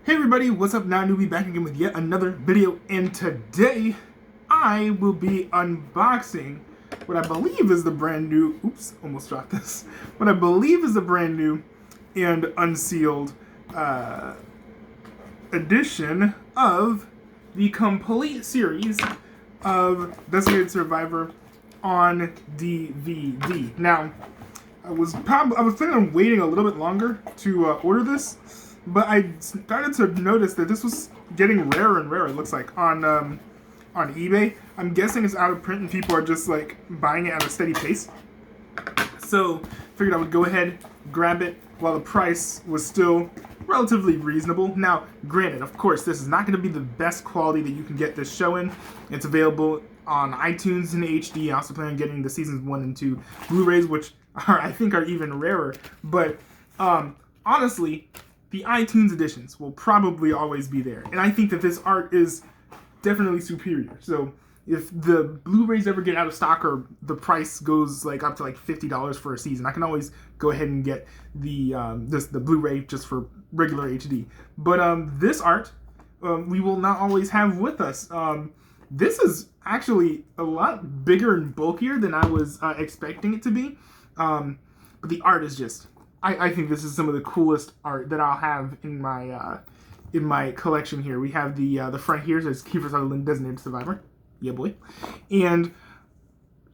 Hey everybody, what's up now? Newbie back again with yet another video, and today I will be unboxing what I believe is the brand new, oops, almost dropped this, what I believe is the brand new and unsealed edition of the complete series of Designated Survivor on DVD. Now, I was planning on waiting a little bit longer to order this, but I started to notice that this was getting rarer and rarer. It looks like on eBay. I'm guessing it's out of print and people are just like buying it at a steady pace. So figured I would go ahead, grab it while the price was still relatively reasonable. Now, granted, of course, this is not going to be the best quality that you can get this show in. It's available on iTunes in HD. I also plan on getting the seasons 1 and 2 Blu-rays, which I think are even rarer. But honestly, the iTunes editions will probably always be there. And I think that this art is definitely superior. So if the Blu-rays ever get out of stock or the price goes like up to like $50 for a season, I can always go ahead and get the the Blu-ray just for regular HD. But this art we will not always have with us. This is actually a lot bigger and bulkier than I was expecting it to be. But the art is just, I think this is some of the coolest art that I'll have in my collection here. We have the front here says Kiefer Sutherland Designated Survivor. Yeah, boy. And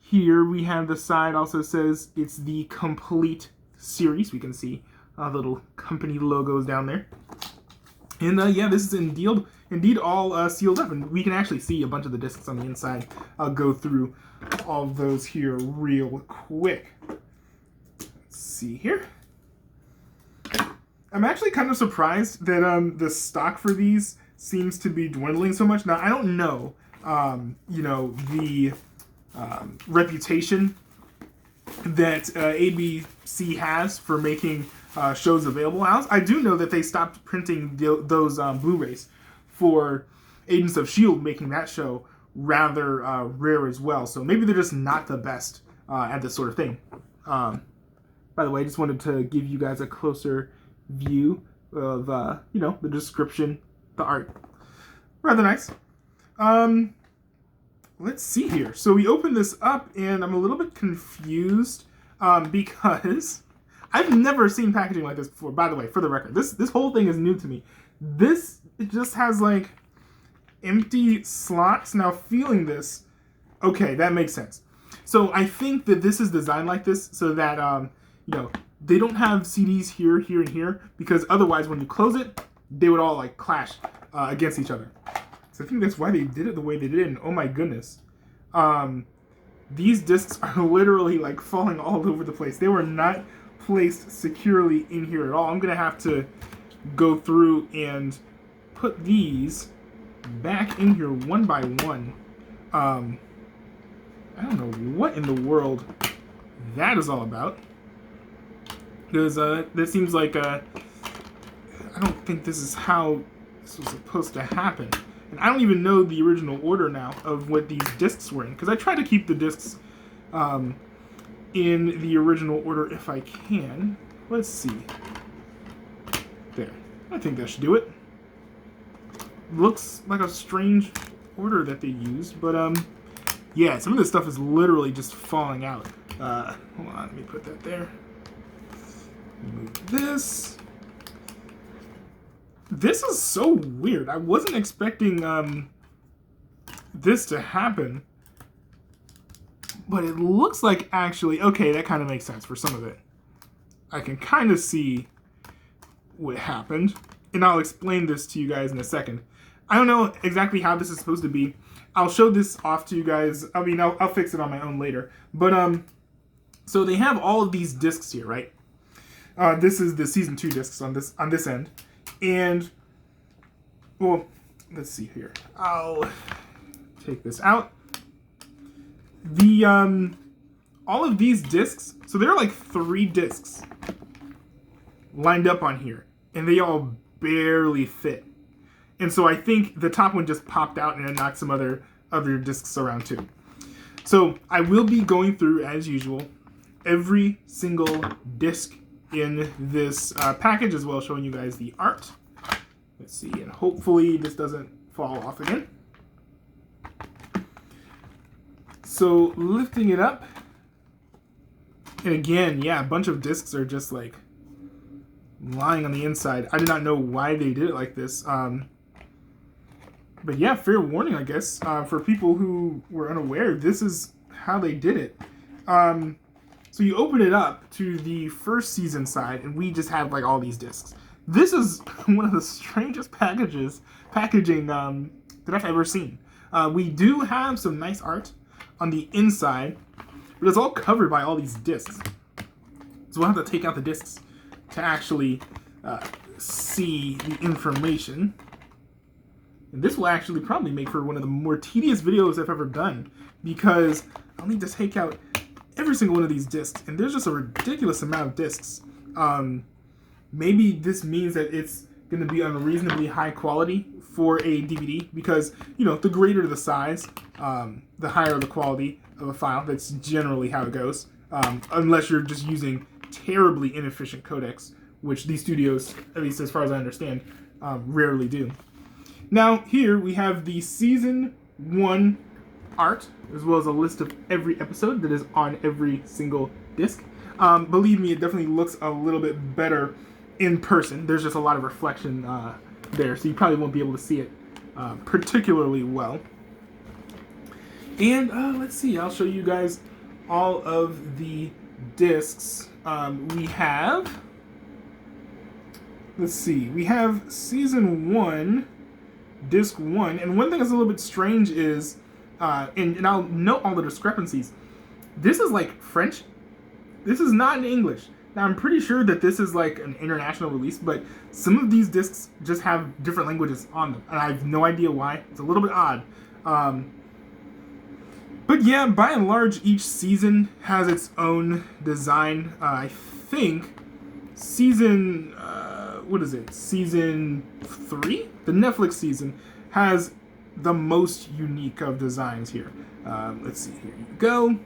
here we have the side also says it's the complete series. We can see little company logos down there. And yeah, this is indeed all sealed up, and we can actually see a bunch of the discs on the inside. I'll go through all of those here real quick. Let's see here. I'm actually kind of surprised that the stock for these seems to be dwindling so much. Now, I don't know, the reputation that ABC has for making shows available. I do know that they stopped printing those Blu-rays for Agents of S.H.I.E.L.D., making that show rather rare as well. So maybe they're just not the best at this sort of thing. By the way, I just wanted to give you guys a closer view of the description, the art. Rather nice. Let's see here. So we open this up and I'm a little bit confused because I've never seen packaging like this before. By the way, for the record, this whole thing is new to me. It just has like empty slots. Now feeling this, okay, that makes sense. So I think that this is designed like this so that they don't have CDs here, here, and here, because otherwise when you close it, they would all like clash against each other. So I think that's why they did it the way they did. And oh my goodness, these discs are literally like falling all over the place. They were not placed securely in here at all. I'm gonna have to go through and put these back in here one by one. I don't know what in the world that is all about. Because this seems like I don't think this is how this was supposed to happen. And I don't even know the original order now of what these discs were in. Because I try to keep the discs in the original order if I can. Let's see. There. I think that should do it. Looks like a strange order that they used. But yeah, some of this stuff is literally just falling out. Hold on, let me put that there. Move this. This is so weird. I wasn't expecting this to happen. But it looks like actually, okay, that kind of makes sense for some of it. I can kind of see what happened. And I'll explain this to you guys in a second. I don't know exactly how this is supposed to be. I'll show this off to you guys. I mean, I'll fix it on my own later. But so they have all of these discs here, right? This is the season 2 discs on this end. And, well, let's see here. I'll take this out. All of these discs, so there are like 3 discs lined up on here, and they all barely fit. And so I think the top one just popped out and it knocked some other discs around too. So I will be going through, as usual, every single disc in this package, as well as showing you guys the art. Let's see, and hopefully this doesn't fall off again. So lifting it up, and again, yeah, a bunch of discs are just like lying on the inside. I did not know why they did it like this. But yeah, fair warning, I guess, for people who were unaware, this is how they did it. So you open it up to the first season side, and we just have like all these discs. This is one of the strangest packaging that I've ever seen. We do have some nice art on the inside, but it's all covered by all these discs. So we'll have to take out the discs to actually see the information. And this will actually probably make for one of the more tedious videos I've ever done, because I'll need to take out every single one of these discs, and there's just a ridiculous amount of discs. Maybe this means that it's going to be unreasonably high quality for a DVD, because, you know, the greater the size, the higher the quality of a file. That's generally how it goes, unless you're just using terribly inefficient codecs, which these studios, at least as far as I understand, rarely do. Now, here we have the Season 1 art, as well as a list of every episode that is on every single disc. Believe me, it definitely looks a little bit better in person. There's just a lot of reflection there, so you probably won't be able to see it particularly well. And let's see, I'll show you guys all of the discs we have. Let's see, we have Season 1, Disc 1, and one thing that's a little bit strange is, and I'll note all the discrepancies, this is like French, this is not in English. Now I'm pretty sure that this is like an international release, but some of these discs just have different languages on them, and I have no idea why. It's a little bit odd. But yeah, by and large, each season has its own design. I think season, what is it? Season 3? The Netflix season has the most unique of designs here. Let's see, here you go.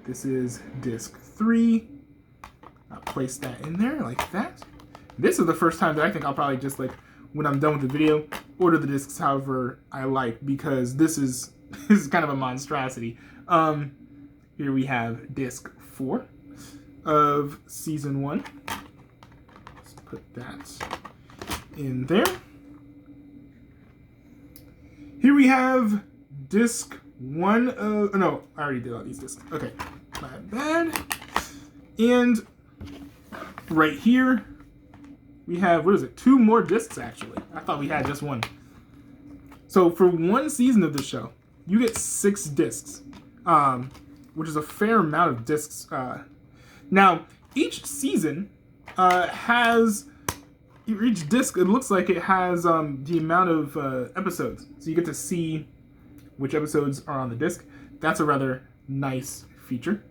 This is disc 3. I'll place that in there like that. This is the first time that I think I'll probably just, like, when I'm done with the video, order the discs however I like, because this is kind of a monstrosity. Here we have disc 4 of Season 1. Let's put that in there. Here we have disc 1 of... Oh, no, I already did all these discs. Okay, my bad. And right here, we have, what is it, 2 more discs, actually. I thought we had just 1. So for 1 season of this show, you get 6 discs, which is a fair amount of discs. Now, each season has... Each disc, it looks like it has the amount of episodes. So you get to see which episodes are on the disc. That's a rather nice feature.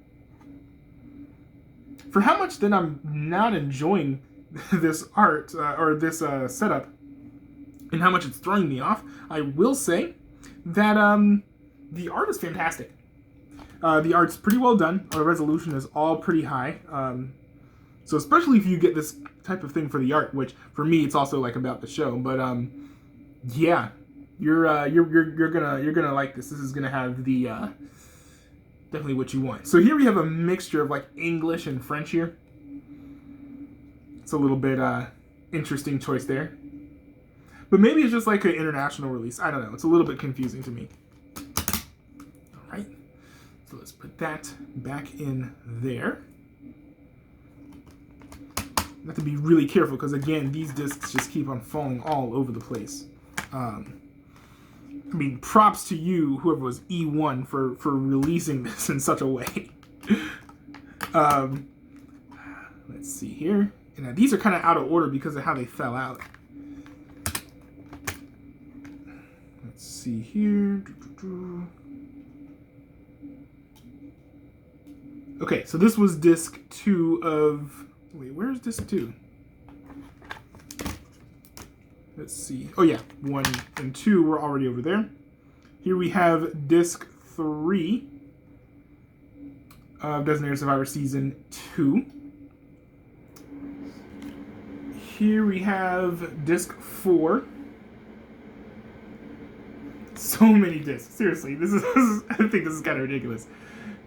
For how much that I'm not enjoying this art, or this setup, and how much it's throwing me off, I will say that the art is fantastic. The art's pretty well done. The resolution is all pretty high. So especially if you get this type of thing for the art, which for me it's also like about the show. But yeah, you're gonna like this. This is gonna have the definitely what you want. So here we have a mixture of like English and French here. It's a little bit interesting choice there. But maybe it's just like an international release. I don't know. It's a little bit confusing to me. All right. So let's put that back in there. I have to be really careful because, again, these discs just keep on falling all over the place. I mean, props to you, whoever was E1, for releasing this in such a way. Let's see here. And these are kind of out of order because of how they fell out. Let's see here. Okay, so this was disc 2 of... Wait, where's disc 2? Let's see. Oh yeah, 1 and 2 were already over there. Here we have disc 3 of Designated Survivor Season 2. here we have disc 4. So many discs. Seriously, this is I think this is kind of ridiculous.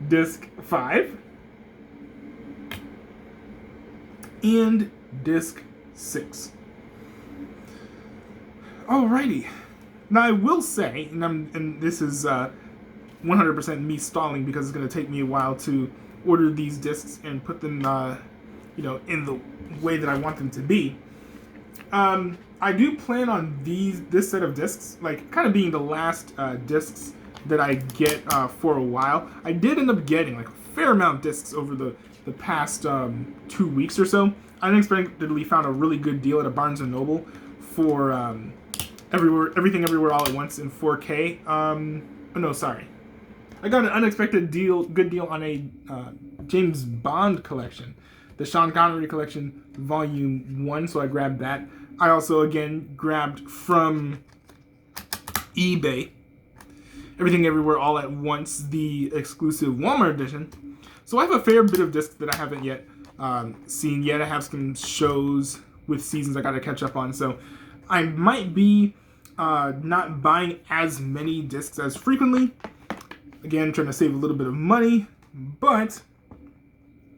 Disc 5. And disc 6. Alrighty. Now I will say, and this is 100% me stalling because it's going to take me a while to order these discs and put them, in the way that I want them to be. I do plan on this set of discs, like, kind of being the last discs that I get for a while. I did end up getting, like, a fair amount of discs over the past 2 weeks or so. I unexpectedly found a really good deal at a Barnes & Noble for Everything Everywhere All at Once in 4K. I got an unexpected good deal on a James Bond collection, the Sean Connery collection, Volume 1, so I grabbed that. I also, again, grabbed from eBay Everything Everywhere All at Once, the exclusive Walmart edition. So I have a fair bit of discs that I haven't yet seen yet. I have some shows with seasons I gotta catch up on, so I might be not buying as many discs as frequently. Again, trying to save a little bit of money, but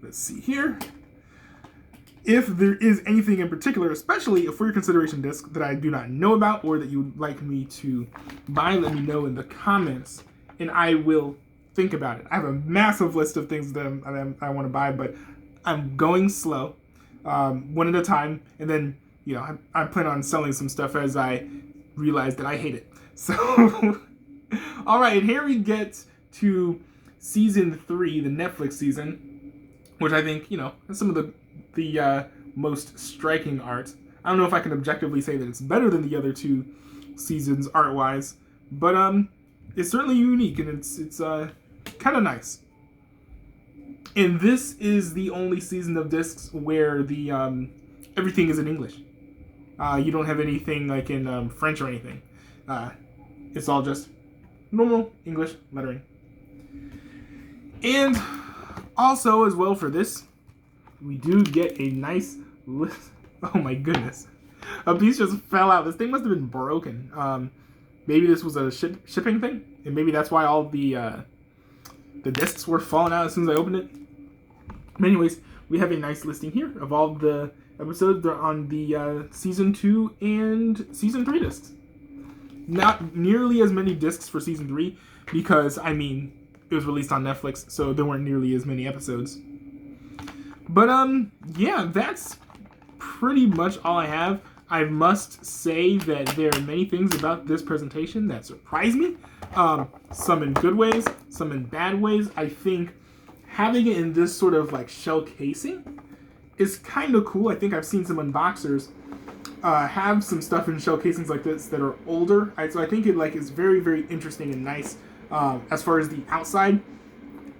let's see here. If there is anything in particular, especially a for your consideration disc that I do not know about or that you would like me to buy, let me know in the comments, and I will think about it. I have a massive list of things that I want to buy, but I'm going slow, one at a time, and then I plan on selling some stuff as I realize that I hate it. So, all right, and here we get to season 3, the Netflix season, which I think has some of the most striking art. I don't know if I can objectively say that it's better than the other 2 seasons art-wise, but it's certainly unique and it's kind of nice. And this is the only season of discs where the everything is in English. You don't have anything like in French or anything. It's all just normal English lettering. And also, as well, for this, we do get a nice list. Oh my goodness. A piece just fell out. This thing must have been broken. Maybe this was a shipping thing, and maybe that's why all the discs were falling out as soon as I opened it. But anyways, we have a nice listing here of all the episodes. They're on the season 2 and season 3 discs. Not nearly as many discs for season 3 because, it was released on Netflix, so there weren't nearly as many episodes. But, yeah, that's pretty much all I have. I must say that there are many things about this presentation that surprise me. Some in good ways, some in bad ways. I think having it in this sort of, shell casing is kind of cool. I think I've seen some unboxers have some stuff in shell casings like this that are older. So I think it, is very, very interesting and nice as far as the outside.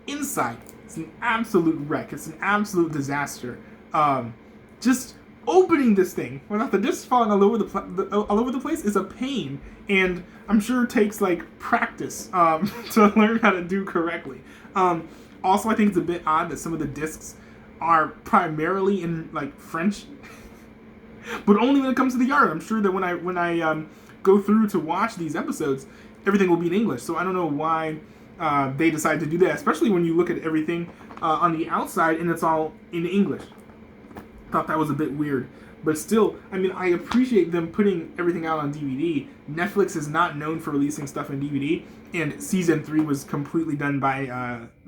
Inside, it's an absolute wreck. It's an absolute disaster. Just opening this thing without the discs falling all over the place is a pain, and I'm sure it takes practice to learn how to do correctly. Also, I think it's a bit odd that some of the discs are primarily in French, but only when it comes to the art. I'm sure that when I go through to watch these episodes, everything will be in English. So I don't know why they decided to do that, especially when you look at everything on the outside and it's all in English. Thought that was a bit weird, but still, I appreciate them putting everything out on DVD. Netflix is not known for releasing stuff in DVD, and season 3 was completely done by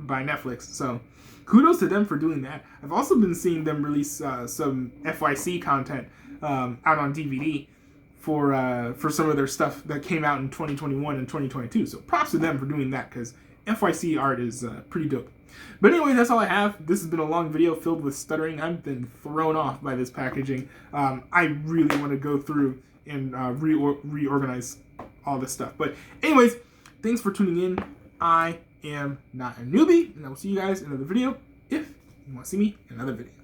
Netflix. So kudos to them for doing that. I've also been seeing them release some FYC content out on DVD for some of their stuff that came out in 2021 and 2022. So props to them for doing that, because FYC art is pretty dope. But anyway, that's all I have. This has been a long video filled with stuttering. I've been thrown off by this packaging. I really want to go through and reorganize all this stuff. But anyways, thanks for tuning in. I am not a newbie, and I will see you guys in another video if you want to see me in another video.